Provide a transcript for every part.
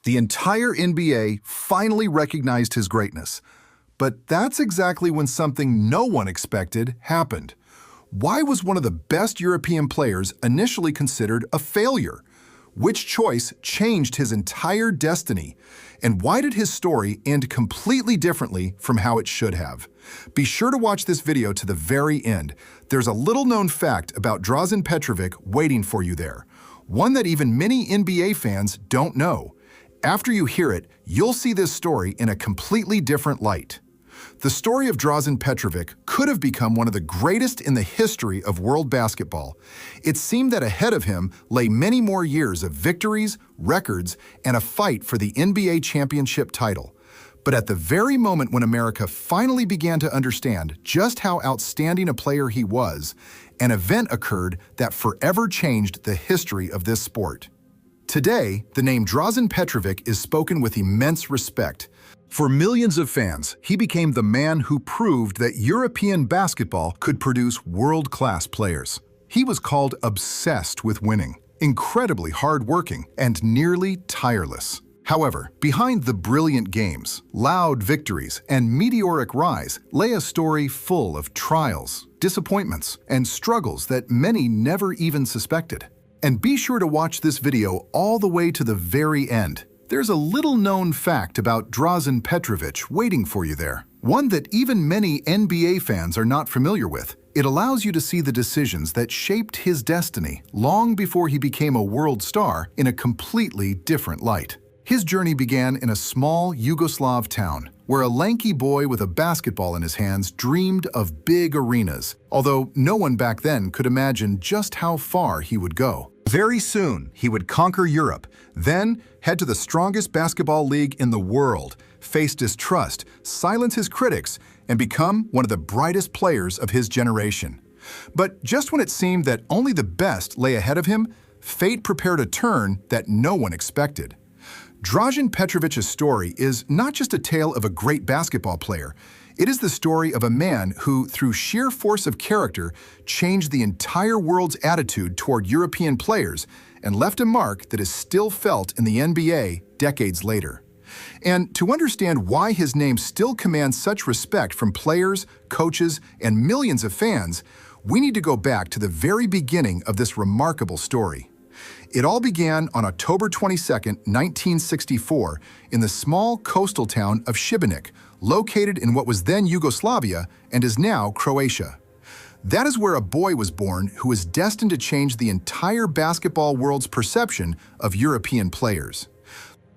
The entire NBA finally recognized his greatness. But that's exactly when something no one expected happened. Why was one of the best European players initially considered a failure? Which choice changed his entire destiny? And why did his story end completely differently from how it should have? Be sure to watch this video to the very end. There's a little-known fact about Drazen Petrovic waiting for you there, one that even many NBA fans don't know. After you hear it, you'll see this story in a completely different light. The story of Drazen Petrovic could have become one of the greatest in the history of world basketball. It seemed that ahead of him lay many more years of victories, records, and a fight for the NBA championship title. But at the very moment when America finally began to understand just how outstanding a player he was, an event occurred that forever changed the history of this sport. Today, the name Drazen Petrovic is spoken with immense respect. For millions of fans, he became the man who proved that European basketball could produce world-class players. He was called obsessed with winning, incredibly hard-working, and nearly tireless. However, behind the brilliant games, loud victories, and meteoric rise lay a story full of trials, disappointments, and struggles that many never even suspected. And be sure to watch this video all the way to the very end. There's a little-known fact about Drazen Petrovic waiting for you there, one that even many NBA fans are not familiar with. It allows you to see the decisions that shaped his destiny long before he became a world star in a completely different light. His journey began in a small Yugoslav town, where a lanky boy with a basketball in his hands dreamed of big arenas, although no one back then could imagine just how far he would go. Very soon, he would conquer Europe, then head to the strongest basketball league in the world, face distrust, silence his critics, and become one of the brightest players of his generation. But just when it seemed that only the best lay ahead of him, fate prepared a turn that no one expected. Dražen Petrovic's story is not just a tale of a great basketball player. It is the story of a man who, through sheer force of character, changed the entire world's attitude toward European players and left a mark that is still felt in the NBA decades later. And to understand why his name still commands such respect from players, coaches, and millions of fans, we need to go back to the very beginning of this remarkable story. It all began on October 22, 1964, in the small coastal town of Šibenik, located in what was then Yugoslavia and is now Croatia. That is where a boy was born who was destined to change the entire basketball world's perception of European players.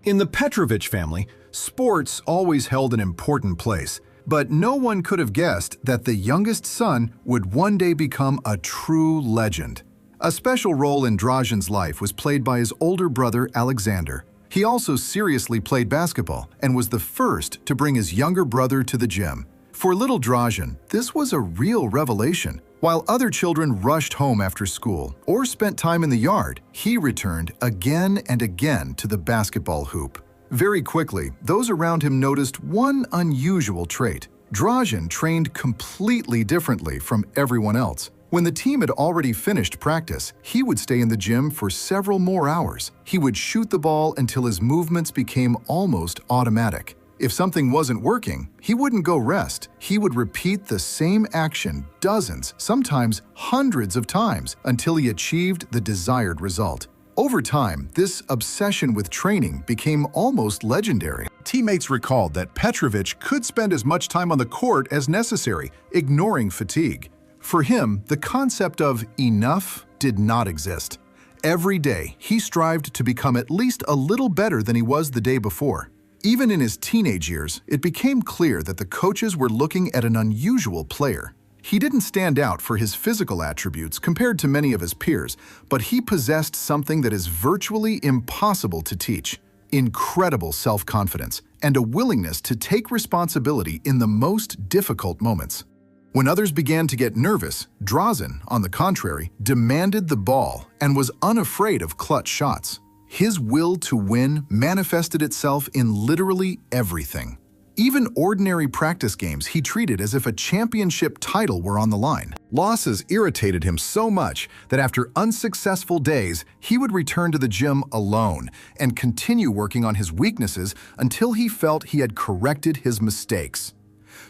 In the Petrovic family, sports always held an important place, but no one could have guessed that the youngest son would one day become a true legend. A special role in Dražen's life was played by his older brother, Alexander. He also seriously played basketball and was the first to bring his younger brother to the gym. For little Dražen, this was a real revelation. While other children rushed home after school or spent time in the yard, he returned again and again to the basketball hoop. Very quickly, those around him noticed one unusual trait. Dražen trained completely differently from everyone else. When the team had already finished practice, he would stay in the gym for several more hours. He would shoot the ball until his movements became almost automatic. If something wasn't working, he wouldn't go rest. He would repeat the same action dozens, sometimes hundreds of times, until he achieved the desired result. Over time, this obsession with training became almost legendary. Teammates recalled that Petrovic could spend as much time on the court as necessary, ignoring fatigue. For him, the concept of enough did not exist. Every day, he strived to become at least a little better than he was the day before. Even in his teenage years, it became clear that the coaches were looking at an unusual player. He didn't stand out for his physical attributes compared to many of his peers, but he possessed something that is virtually impossible to teach: incredible self-confidence and a willingness to take responsibility in the most difficult moments. When others began to get nervous, Drazen, on the contrary, demanded the ball and was unafraid of clutch shots. His will to win manifested itself in literally everything. Even ordinary practice games he treated as if a championship title were on the line. Losses irritated him so much that after unsuccessful days, he would return to the gym alone and continue working on his weaknesses until he felt he had corrected his mistakes.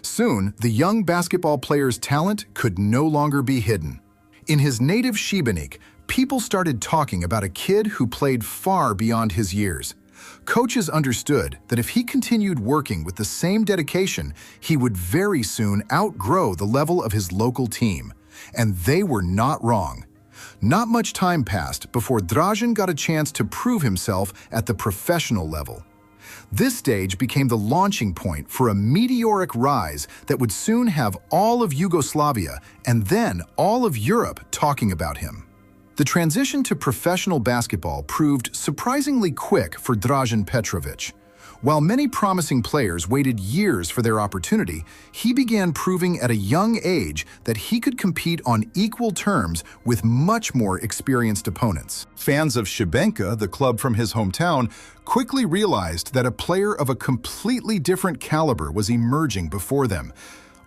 Soon, the young basketball player's talent could no longer be hidden. In his native Šibenik, people started talking about a kid who played far beyond his years. Coaches understood that if he continued working with the same dedication, he would very soon outgrow the level of his local team. And they were not wrong. Not much time passed before Dražen got a chance to prove himself at the professional level. This stage became the launching point for a meteoric rise that would soon have all of Yugoslavia and then all of Europe talking about him. The transition to professional basketball proved surprisingly quick for Dražen Petrović. While many promising players waited years for their opportunity, he began proving at a young age that he could compete on equal terms with much more experienced opponents. Fans of Šibenka, the club from his hometown, quickly realized that a player of a completely different caliber was emerging before them.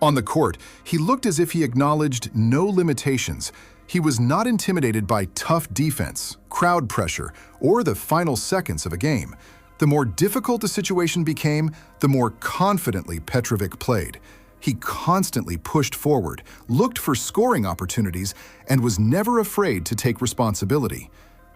On the court, he looked as if he acknowledged no limitations. He was not intimidated by tough defense, crowd pressure, or the final seconds of a game. The more difficult the situation became, the more confidently Petrovic played. He constantly pushed forward, looked for scoring opportunities, and was never afraid to take responsibility.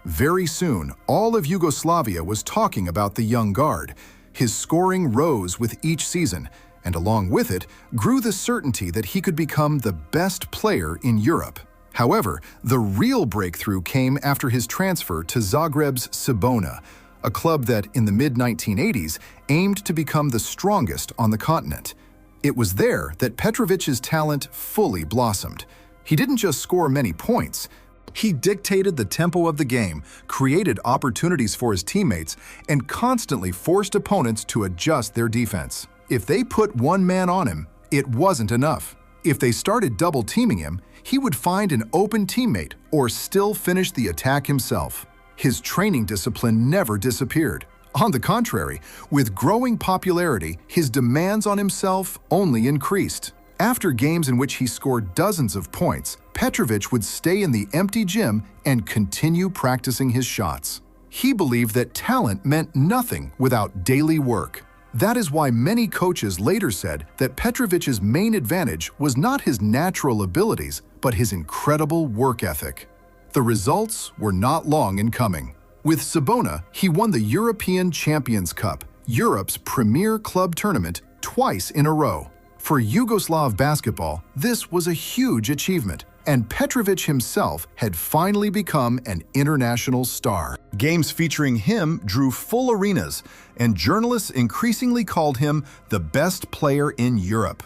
Very soon, all of Yugoslavia was talking about the young guard. His scoring rose with each season, and along with it, grew the certainty that he could become the best player in Europe. However, the real breakthrough came after his transfer to Zagreb's Cibona, a club that, in the mid-1980s, aimed to become the strongest on the continent. It was there that Petrovic's talent fully blossomed. He didn't just score many points. He dictated the tempo of the game, created opportunities for his teammates, and constantly forced opponents to adjust their defense. If they put one man on him, it wasn't enough. If they started double-teaming him, he would find an open teammate or still finish the attack himself. His training discipline never disappeared. On the contrary, with growing popularity, his demands on himself only increased. After games in which he scored dozens of points, Petrovic would stay in the empty gym and continue practicing his shots. He believed that talent meant nothing without daily work. That is why many coaches later said that Petrovic's main advantage was not his natural abilities, but his incredible work ethic. The results were not long in coming. With Cibona, he won the European Champions Cup, Europe's premier club tournament, twice in a row. For Yugoslav basketball, this was a huge achievement, and Petrovic himself had finally become an international star. Games featuring him drew full arenas, and journalists increasingly called him the best player in Europe.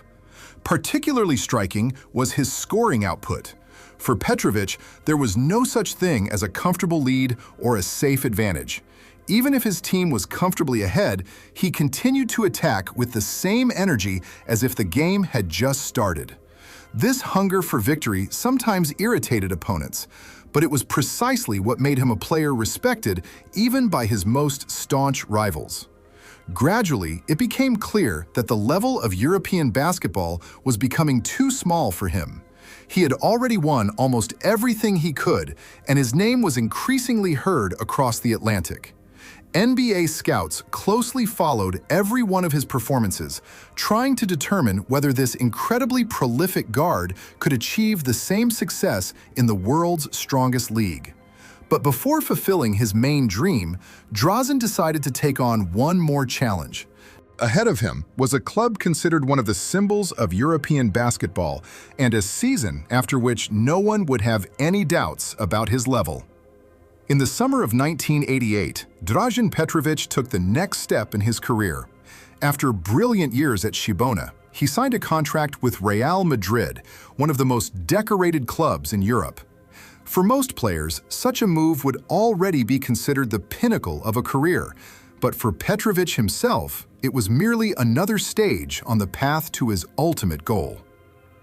Particularly striking was his scoring output. For Petrovic, there was no such thing as a comfortable lead or a safe advantage. Even if his team was comfortably ahead, he continued to attack with the same energy as if the game had just started. This hunger for victory sometimes irritated opponents, but it was precisely what made him a player respected even by his most staunch rivals. Gradually, it became clear that the level of European basketball was becoming too small for him. He had already won almost everything he could, and his name was increasingly heard across the Atlantic. NBA scouts closely followed every one of his performances, trying to determine whether this incredibly prolific guard could achieve the same success in the world's strongest league. But before fulfilling his main dream, Drazen decided to take on one more challenge. Ahead of him was a club considered one of the symbols of European basketball, and a season after which no one would have any doubts about his level. In the summer of 1988, Dražen Petrović took the next step in his career. After brilliant years at Cibona, he signed a contract with Real Madrid, one of the most decorated clubs in Europe. For most players, such a move would already be considered the pinnacle of a career, but for Petrovic himself, it was merely another stage on the path to his ultimate goal.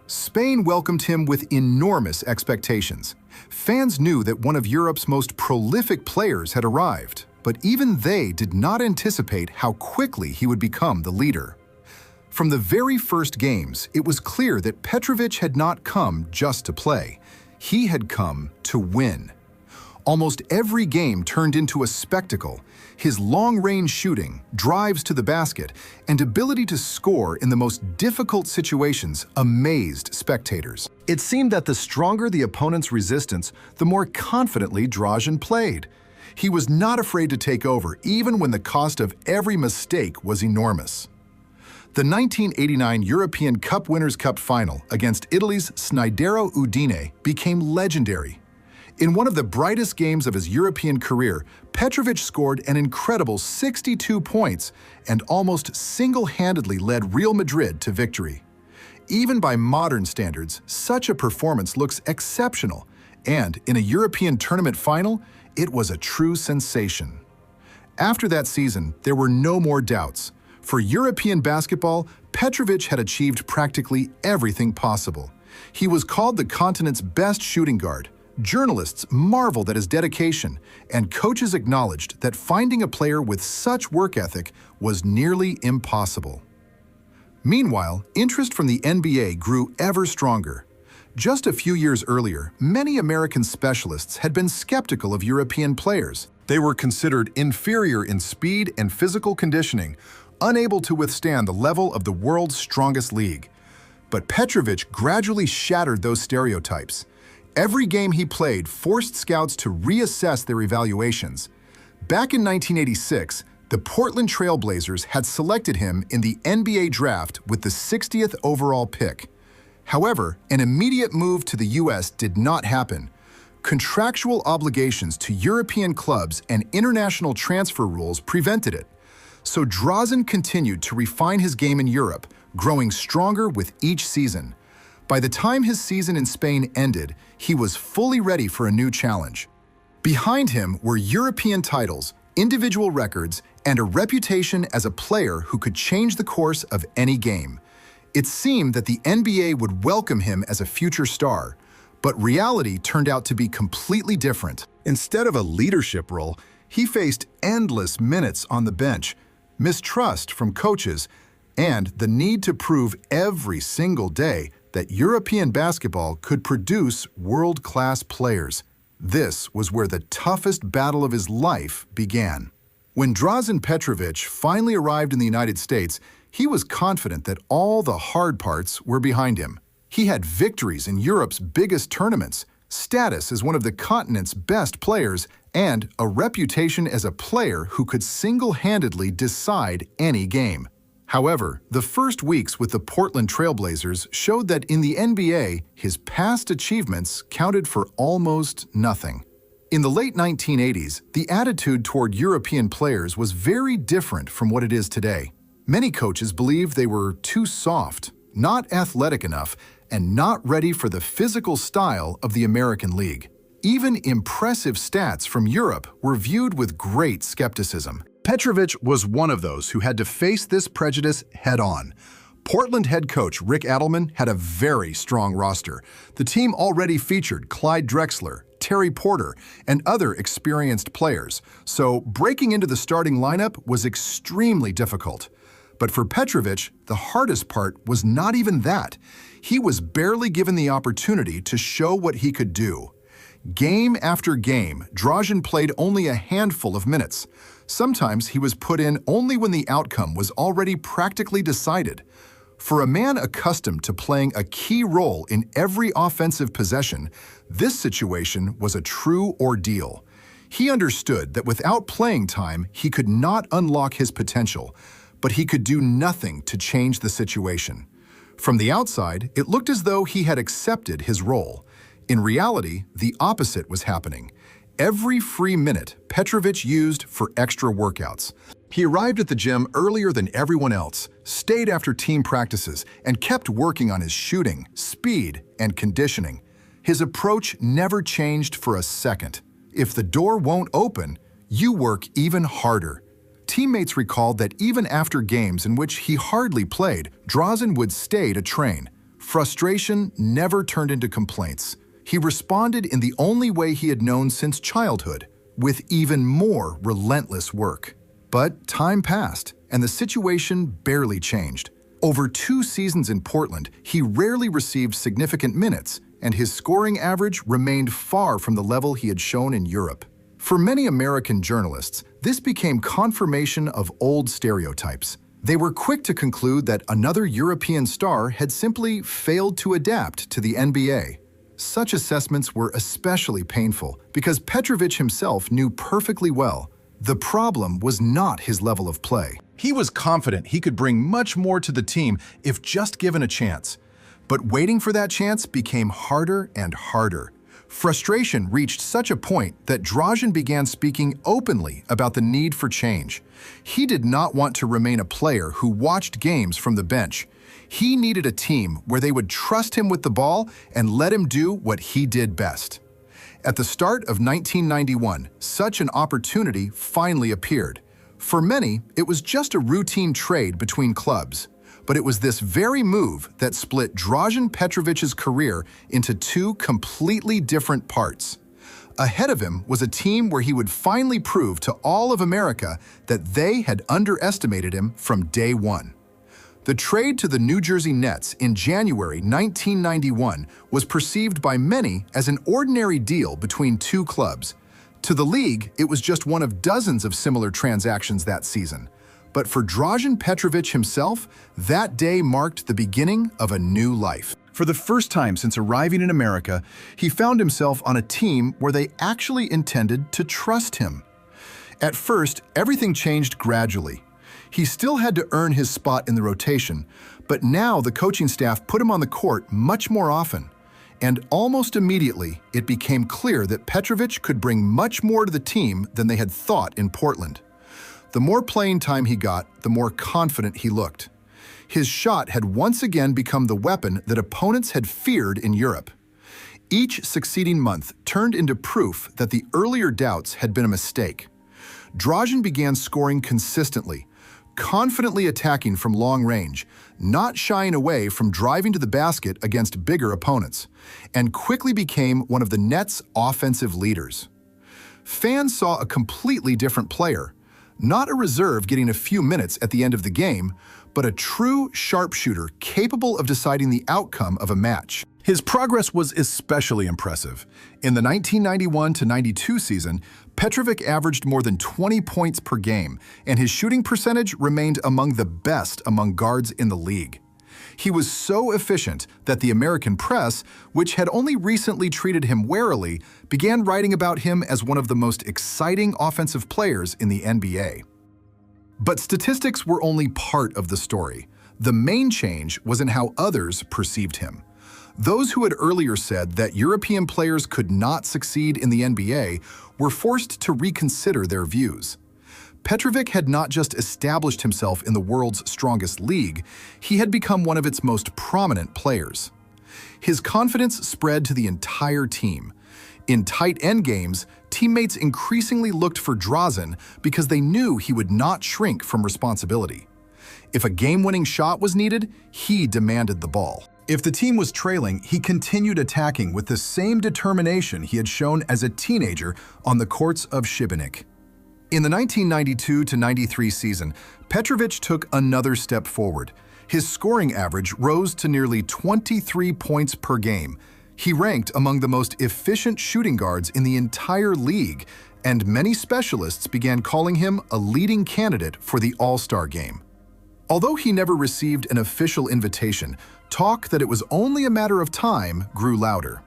Spain welcomed him with enormous expectations. Fans knew that one of Europe's most prolific players had arrived, but even they did not anticipate how quickly he would become the leader. From the very first games, it was clear that Petrović had not come just to play. He had come to win. Almost every game turned into a spectacle. His long-range shooting, drives to the basket, and ability to score in the most difficult situations amazed spectators. It seemed that the stronger the opponent's resistance, the more confidently Dražen played. He was not afraid to take over, even when the cost of every mistake was enormous. The 1989 European Cup Winners' Cup final against Italy's Snidero Udine became legendary. In one of the brightest games of his European career, Petrović scored an incredible 62 points and almost single-handedly led Real Madrid to victory. Even by modern standards, such a performance looks exceptional, and in a European tournament final, it was a true sensation. After that season, there were no more doubts. For European basketball, Petrović had achieved practically everything possible. He was called the continent's best shooting guard. Journalists marveled at his dedication, and coaches acknowledged that finding a player with such work ethic was nearly impossible. Meanwhile, interest from the NBA grew ever stronger. Just a few years earlier, many American specialists had been skeptical of European players. They were considered inferior in speed and physical conditioning, unable to withstand the level of the world's strongest league. But Petrović gradually shattered those stereotypes. Every game he played forced scouts to reassess their evaluations. Back in 1986, the Portland Trail Blazers had selected him in the NBA draft with the 60th overall pick. However, an immediate move to the US did not happen. Contractual obligations to European clubs and international transfer rules prevented it. So Drazen continued to refine his game in Europe, growing stronger with each season. By the time his season in Spain ended, he was fully ready for a new challenge. Behind him were European titles, individual records, and a reputation as a player who could change the course of any game. It seemed that the NBA would welcome him as a future star, but reality turned out to be completely different. Instead of a leadership role, he faced endless minutes on the bench, mistrust from coaches, and the need to prove every single day that European basketball could produce world-class players. This was where the toughest battle of his life began. When Drazen Petrović finally arrived in the United States, he was confident that all the hard parts were behind him. He had victories in Europe's biggest tournaments, status as one of the continent's best players, and a reputation as a player who could single-handedly decide any game. However, the first weeks with the Portland Trail Blazers showed that in the NBA, his past achievements counted for almost nothing. In the late 1980s, the attitude toward European players was very different from what it is today. Many coaches believed they were too soft, not athletic enough, and not ready for the physical style of the American League. Even impressive stats from Europe were viewed with great skepticism. Petrović was one of those who had to face this prejudice head-on. Portland head coach Rick Adelman had a very strong roster. The team already featured Clyde Drexler, Terry Porter, and other experienced players, so breaking into the starting lineup was extremely difficult. But for Petrović, the hardest part was not even that. He was barely given the opportunity to show what he could do. Game after game, Dražen played only a handful of minutes. Sometimes he was put in only when the outcome was already practically decided. For a man accustomed to playing a key role in every offensive possession, this situation was a true ordeal. He understood that without playing time, he could not unlock his potential, but he could do nothing to change the situation. From the outside, it looked as though he had accepted his role. In reality, the opposite was happening. Every free minute, Petrović used for extra workouts. He arrived at the gym earlier than everyone else, stayed after team practices, and kept working on his shooting, speed, and conditioning. His approach never changed for a second. If the door won't open, you work even harder. Teammates recalled that even after games in which he hardly played, Drazen would stay to train. Frustration never turned into complaints. He responded in the only way he had known since childhood, with even more relentless work. But time passed, and the situation barely changed. Over 2 seasons in Portland, he rarely received significant minutes, and his scoring average remained far from the level he had shown in Europe. For many American journalists, this became confirmation of old stereotypes. They were quick to conclude that another European star had simply failed to adapt to the NBA. Such assessments were especially painful because Petrovic himself knew perfectly well the problem was not his level of play. He was confident he could bring much more to the team if just given a chance. But waiting for that chance became harder and harder. Frustration reached such a point that Dražen began speaking openly about the need for change. He did not want to remain a player who watched games from the bench. He needed a team where they would trust him with the ball and let him do what he did best. At the start of 1991, such an opportunity finally appeared. For many, it was just a routine trade between clubs. But it was this very move that split Dražen Petrovic's career into 2 completely different parts. Ahead of him was a team where he would finally prove to all of America that they had underestimated him from day one. The trade to the New Jersey Nets in January 1991 was perceived by many as an ordinary deal between 2 clubs. To the league, it was just one of dozens of similar transactions that season. But for Dražen Petrovic himself, that day marked the beginning of a new life. For the first time since arriving in America, he found himself on a team where they actually intended to trust him. At first, everything changed gradually. He still had to earn his spot in the rotation, but now the coaching staff put him on the court much more often. And almost immediately, it became clear that Petrovic could bring much more to the team than they had thought in Portland. The more playing time he got, the more confident he looked. His shot had once again become the weapon that opponents had feared in Europe. Each succeeding month turned into proof that the earlier doubts had been a mistake. Dražen began scoring consistently, confidently attacking from long range, not shying away from driving to the basket against bigger opponents, and quickly became one of the Nets' offensive leaders. Fans saw a completely different player, not a reserve getting a few minutes at the end of the game, but a true sharpshooter capable of deciding the outcome of a match. His progress was especially impressive. In the 1991-92 season, Petrovic averaged more than 20 points per game, and his shooting percentage remained among the best among guards in the league. He was so efficient that the American press, which had only recently treated him warily, began writing about him as one of the most exciting offensive players in the NBA. But statistics were only part of the story. The main change was in how others perceived him. Those who had earlier said that European players could not succeed in the NBA were forced to reconsider their views. Petrovic had not just established himself in the world's strongest league, he had become one of its most prominent players. His confidence spread to the entire team. In tight endgames, teammates increasingly looked for Drazen because they knew he would not shrink from responsibility. If a game-winning shot was needed, he demanded the ball. If the team was trailing, he continued attacking with the same determination he had shown as a teenager on the courts of Šibenik. In the 1992-93 season, Petrovic took another step forward. His scoring average rose to nearly 23 points per game. He ranked among the most efficient shooting guards in the entire league, and many specialists began calling him a leading candidate for the All-Star game. Although he never received an official invitation, talk that it was only a matter of time grew louder.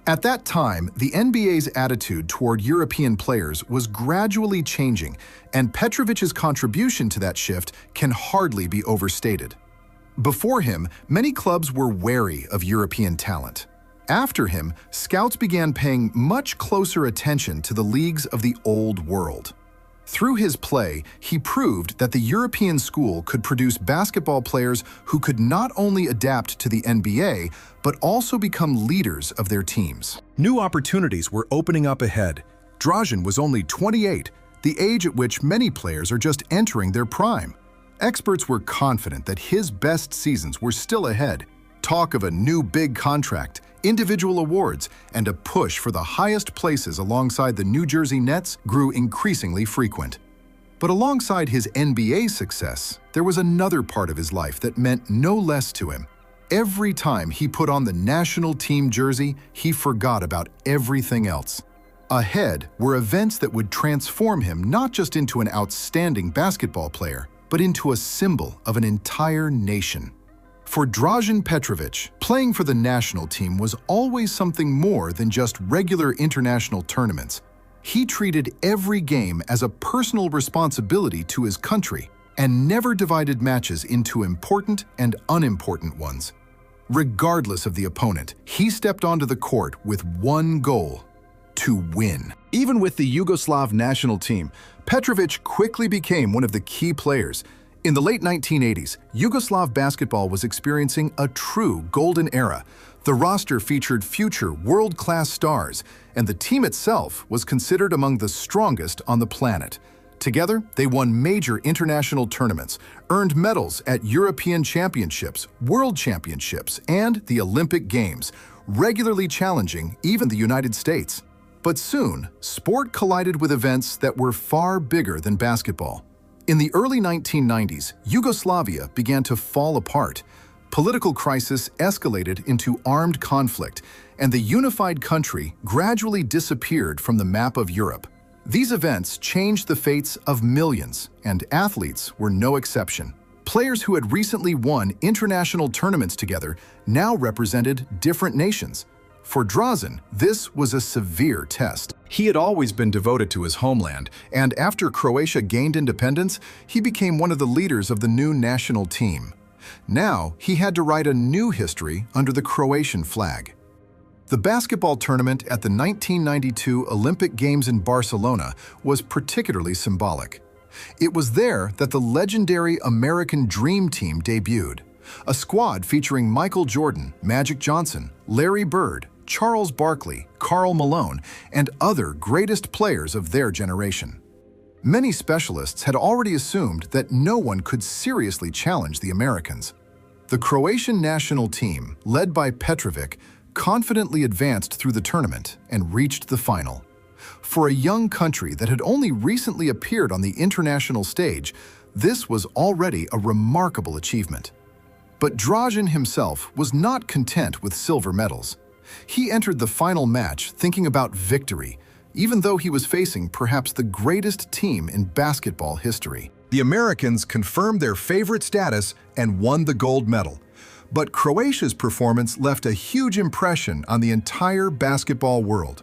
At that time, the NBA's attitude toward European players was gradually changing, and Petrovic's contribution to that shift can hardly be overstated. Before him, many clubs were wary of European talent. After him, scouts began paying much closer attention to the leagues of the old world. Through his play, he proved that the European school could produce basketball players who could not only adapt to the NBA, but also become leaders of their teams. New opportunities were opening up ahead. Dražen was only 28, the age at which many players are just entering their prime. Experts were confident that his best seasons were still ahead. Talk of a new big contract, individual awards, and a push for the highest places alongside the New Jersey Nets grew increasingly frequent. But alongside his NBA success, there was another part of his life that meant no less to him. Every time he put on the national team jersey, he forgot about everything else. Ahead were events that would transform him not just into an outstanding basketball player, but into a symbol of an entire nation. For Dražen Petrović, playing for the national team was always something more than just regular international tournaments. He treated every game as a personal responsibility to his country and never divided matches into important and unimportant ones. Regardless of the opponent, he stepped onto the court with one goal: to win. Even with the Yugoslav national team, Petrović quickly became one of the key players. In the late 1980s, Yugoslav basketball was experiencing a true golden era. The roster featured future world-class stars, and the team itself was considered among the strongest on the planet. Together, they won major international tournaments, earned medals at European Championships, World Championships, and the Olympic Games, regularly challenging even the United States. But soon, sport collided with events that were far bigger than basketball. In the early 1990s, Yugoslavia began to fall apart. Political crisis escalated into armed conflict, and the unified country gradually disappeared from the map of Europe. These events changed the fates of millions, and athletes were no exception. Players who had recently won international tournaments together now represented different nations. For Drazen, this was a severe test. He had always been devoted to his homeland, and after Croatia gained independence, he became one of the leaders of the new national team. Now, he had to write a new history under the Croatian flag. The basketball tournament at the 1992 Olympic Games in Barcelona was particularly symbolic. It was there that the legendary American Dream Team debuted, a squad featuring Michael Jordan, Magic Johnson, Larry Bird, Charles Barkley, Karl Malone, and other greatest players of their generation. Many specialists had already assumed that no one could seriously challenge the Americans. The Croatian national team, led by Petrovic, confidently advanced through the tournament and reached the final. For a young country that had only recently appeared on the international stage, this was already a remarkable achievement. But Dražen himself was not content with silver medals. He entered the final match thinking about victory, even though he was facing perhaps the greatest team in basketball history. The Americans confirmed their favorite status and won the gold medal. But Croatia's performance left a huge impression on the entire basketball world.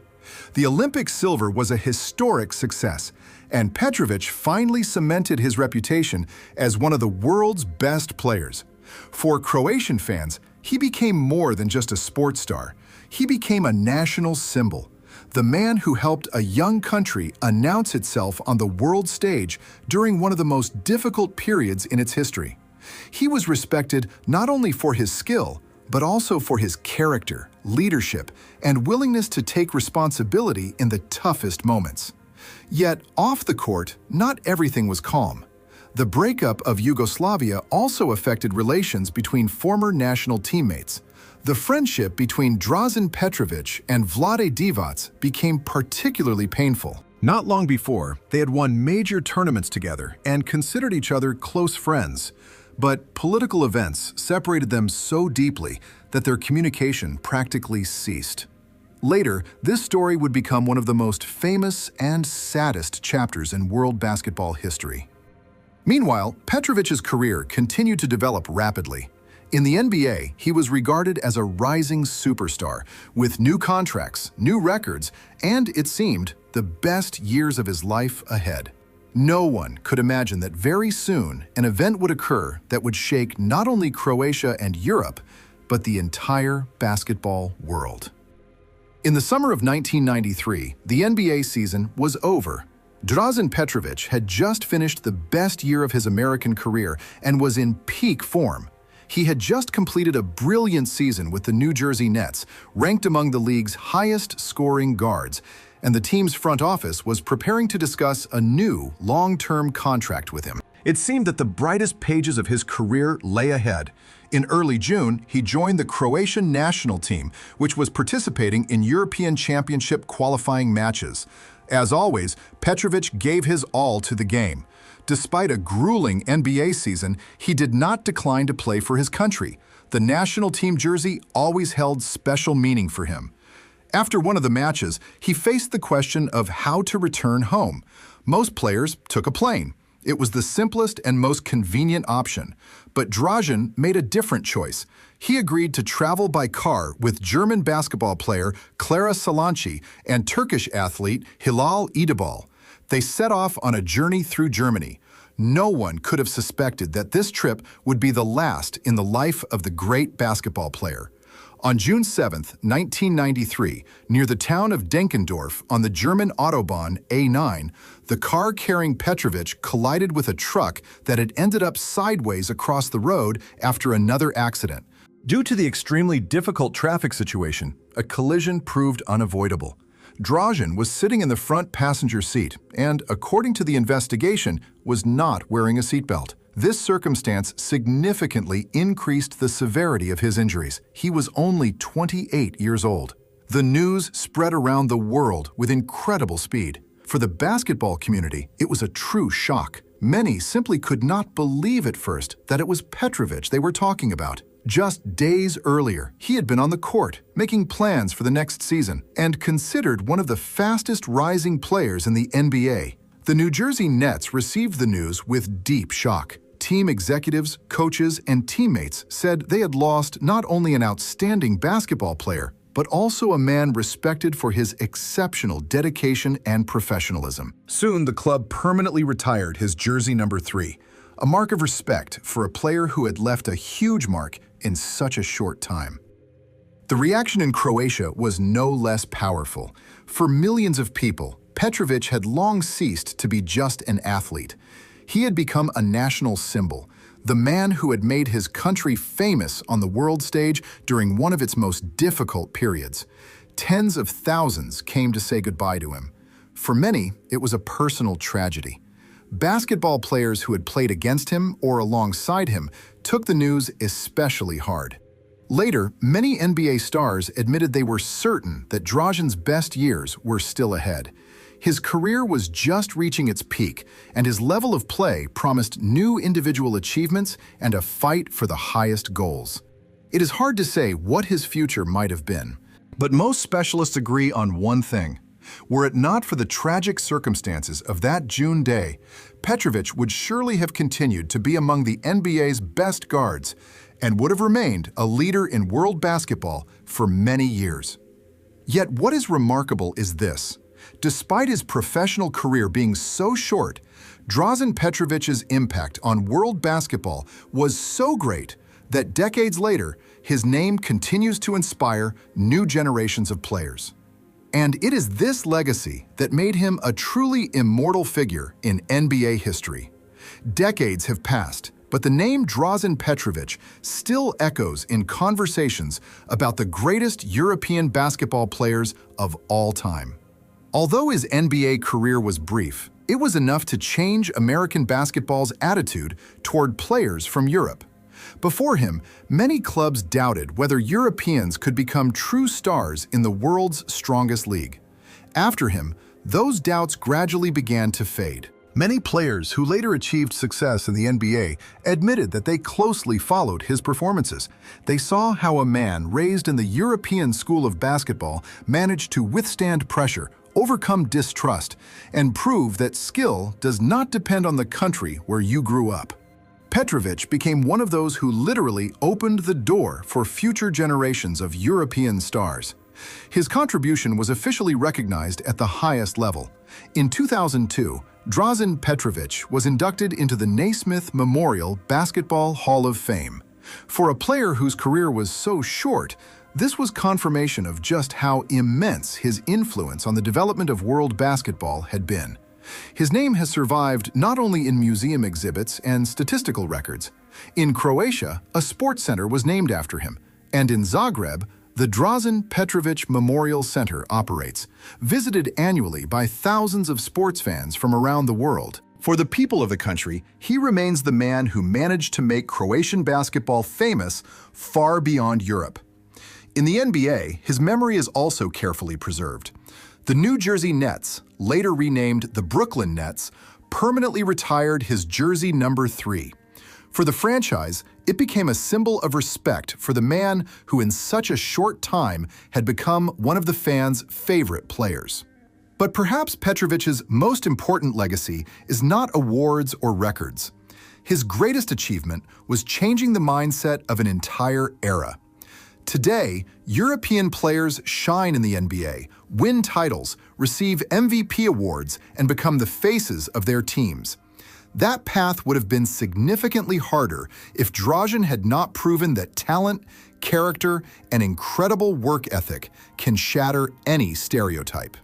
The Olympic silver was a historic success, and Petrović finally cemented his reputation as one of the world's best players. For Croatian fans, he became more than just a sports star. He became a national symbol, the man who helped a young country announce itself on the world stage during one of the most difficult periods in its history. He was respected not only for his skill, but also for his character, leadership, and willingness to take responsibility in the toughest moments. Yet, off the court, not everything was calm. The breakup of Yugoslavia also affected relations between former national teammates. The friendship between Drazen Petrović and Vlade Divac became particularly painful. Not long before, they had won major tournaments together and considered each other close friends. But political events separated them so deeply that their communication practically ceased. Later, this story would become one of the most famous and saddest chapters in world basketball history. Meanwhile, Petrovic's career continued to develop rapidly. In the NBA, he was regarded as a rising superstar, with new contracts, new records, and, it seemed, the best years of his life ahead. No one could imagine that very soon an event would occur that would shake not only Croatia and Europe, but the entire basketball world. In the summer of 1993, the NBA season was over. Drazen Petrović had just finished the best year of his American career and was in peak form. He had just completed a brilliant season with the New Jersey Nets, ranked among the league's highest-scoring guards, and the team's front office was preparing to discuss a new, long-term contract with him. It seemed that the brightest pages of his career lay ahead. In early June, he joined the Croatian national team, which was participating in European Championship qualifying matches. As always, Petrović gave his all to the game. Despite a grueling NBA season, he did not decline to play for his country. The national team jersey always held special meaning for him. After one of the matches, he faced the question of how to return home. Most players took a plane. It was the simplest and most convenient option. But Dražen made a different choice. He agreed to travel by car with German basketball player Clara Salanci and Turkish athlete Hilal Idibal. They set off on a journey through Germany. No one could have suspected that this trip would be the last in the life of the great basketball player. On June 7, 1993, near the town of Denkendorf on the German Autobahn A9, the car carrying Petrovic collided with a truck that had ended up sideways across the road after another accident. Due to the extremely difficult traffic situation, a collision proved unavoidable. Dražen was sitting in the front passenger seat and, according to the investigation, was not wearing a seatbelt. This circumstance significantly increased the severity of his injuries. He was only 28 years old. The news spread around the world with incredible speed. For the basketball community, it was a true shock. Many simply could not believe at first that it was Petrovic they were talking about. Just days earlier, he had been on the court, making plans for the next season, and considered one of the fastest rising players in the NBA. The New Jersey Nets received the news with deep shock. Team executives, coaches, and teammates said they had lost not only an outstanding basketball player, but also a man respected for his exceptional dedication and professionalism. Soon, the club permanently retired his jersey number 3, a mark of respect for a player who had left a huge mark in such a short time. The reaction in Croatia was no less powerful. For millions of people, Petrovic had long ceased to be just an athlete. He had become a national symbol, the man who had made his country famous on the world stage during one of its most difficult periods. Tens of thousands came to say goodbye to him. For many, it was a personal tragedy. Basketball players who had played against him or alongside him took the news especially hard. Later, many NBA stars admitted they were certain that Dražen's best years were still ahead. His career was just reaching its peak, and his level of play promised new individual achievements and a fight for the highest goals. It is hard to say what his future might have been, but most specialists agree on one thing. Were it not for the tragic circumstances of that June day, Petrovic would surely have continued to be among the NBA's best guards and would have remained a leader in world basketball for many years. Yet what is remarkable is this. Despite his professional career being so short, Drazen Petrovic's impact on world basketball was so great that decades later, his name continues to inspire new generations of players. And it is this legacy that made him a truly immortal figure in NBA history. Decades have passed, but the name Drazen Petrovic still echoes in conversations about the greatest European basketball players of all time. Although his NBA career was brief, it was enough to change American basketball's attitude toward players from Europe. Before him, many clubs doubted whether Europeans could become true stars in the world's strongest league. After him, those doubts gradually began to fade. Many players who later achieved success in the NBA admitted that they closely followed his performances. They saw how a man raised in the European school of basketball managed to withstand pressure, overcome distrust, and prove that skill does not depend on the country where you grew up. Petrovic became one of those who literally opened the door for future generations of European stars. His contribution was officially recognized at the highest level. In 2002, Drazen Petrovic was inducted into the Naismith Memorial Basketball Hall of Fame. For a player whose career was so short, this was confirmation of just how immense his influence on the development of world basketball had been. His name has survived not only in museum exhibits and statistical records. In Croatia, a sports center was named after him, and in Zagreb, the Drazen Petrovic Memorial Center operates, visited annually by thousands of sports fans from around the world. For the people of the country, he remains the man who managed to make Croatian basketball famous far beyond Europe. In the NBA, his memory is also carefully preserved. The New Jersey Nets, later renamed the Brooklyn Nets, permanently retired his jersey number 3. For the franchise, it became a symbol of respect for the man who in such a short time had become one of the fans' favorite players. But perhaps Petrovic's most important legacy is not awards or records. His greatest achievement was changing the mindset of an entire era. Today, European players shine in the NBA, win titles, receive MVP awards, and become the faces of their teams. That path would have been significantly harder if Dražen had not proven that talent, character, and incredible work ethic can shatter any stereotype.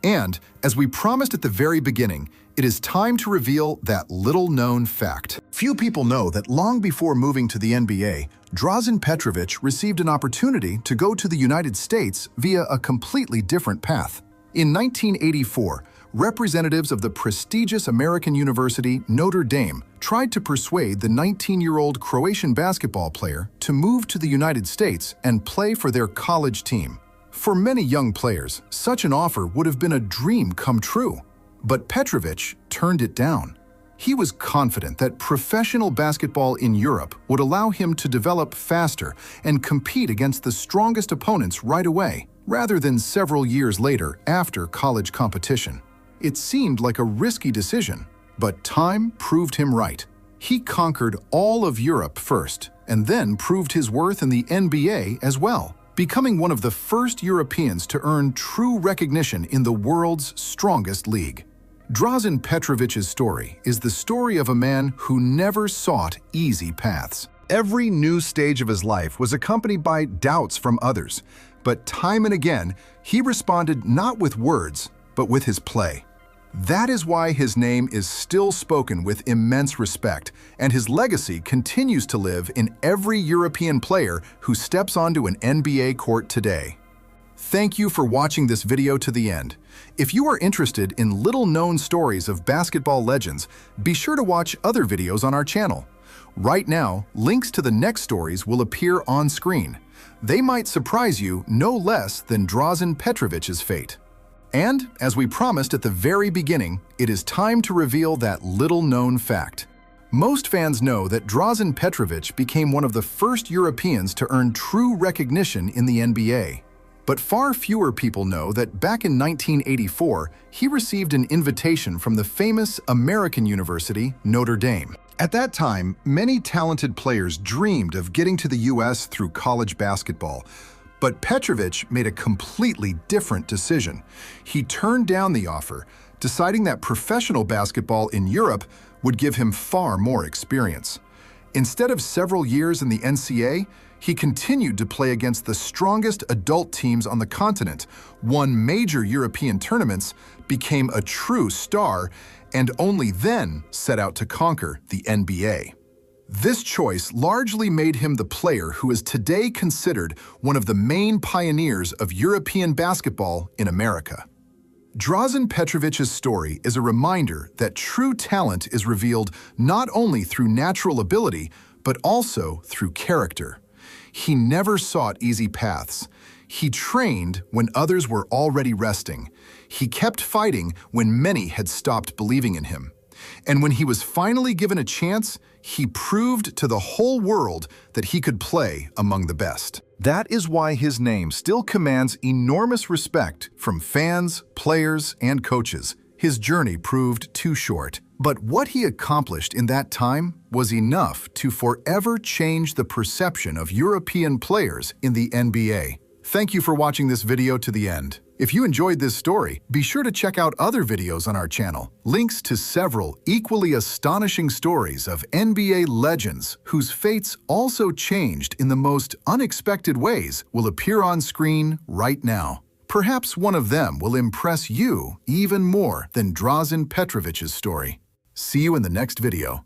And, as we promised at the very beginning, it is time to reveal that little-known fact. Few people know that long before moving to the NBA, Drazen Petrovic received an opportunity to go to the United States via a completely different path. In 1984, representatives of the prestigious American university Notre Dame tried to persuade the 19-year-old Croatian basketball player to move to the United States and play for their college team. For many young players, such an offer would have been a dream come true. But Petrovic turned it down. He was confident that professional basketball in Europe would allow him to develop faster and compete against the strongest opponents right away, rather than several years later after college competition. It seemed like a risky decision, but time proved him right. He conquered all of Europe first, and then proved his worth in the NBA as well, becoming one of the first Europeans to earn true recognition in the world's strongest league. Drazen Petrovic's story is the story of a man who never sought easy paths. Every new stage of his life was accompanied by doubts from others, but time and again, he responded not with words, but with his play. That is why his name is still spoken with immense respect, and his legacy continues to live in every European player who steps onto an NBA court today. Thank you for watching this video to the end. If you are interested in little-known stories of basketball legends, be sure to watch other videos on our channel. Right now, links to the next stories will appear on screen. They might surprise you no less than Drazen Petrovic's fate. And, as we promised at the very beginning, it is time to reveal that little-known fact. Most fans know that Drazen Petrovic became one of the first Europeans to earn true recognition in the NBA. But far fewer people know that back in 1984, he received an invitation from the famous American university Notre Dame. At that time, many talented players dreamed of getting to the US through college basketball. But Petrovic made a completely different decision. He turned down the offer, deciding that professional basketball in Europe would give him far more experience. Instead of several years in the NCAA, he continued to play against the strongest adult teams on the continent, won major European tournaments, became a true star, and only then set out to conquer the NBA. This choice largely made him the player who is today considered one of the main pioneers of European basketball in America. Drazen Petrovic's story is a reminder that true talent is revealed not only through natural ability, but also through character. He never sought easy paths. He trained when others were already resting. He kept fighting when many had stopped believing in him. And when he was finally given a chance, he proved to the whole world that he could play among the best. That is why his name still commands enormous respect from fans, players, and coaches. His journey proved too short. But what he accomplished in that time was enough to forever change the perception of European players in the NBA. Thank you for watching this video to the end. If you enjoyed this story, be sure to check out other videos on our channel. Links to several equally astonishing stories of NBA legends whose fates also changed in the most unexpected ways will appear on screen right now. Perhaps one of them will impress you even more than Drazen Petrovic's story. See you in the next video.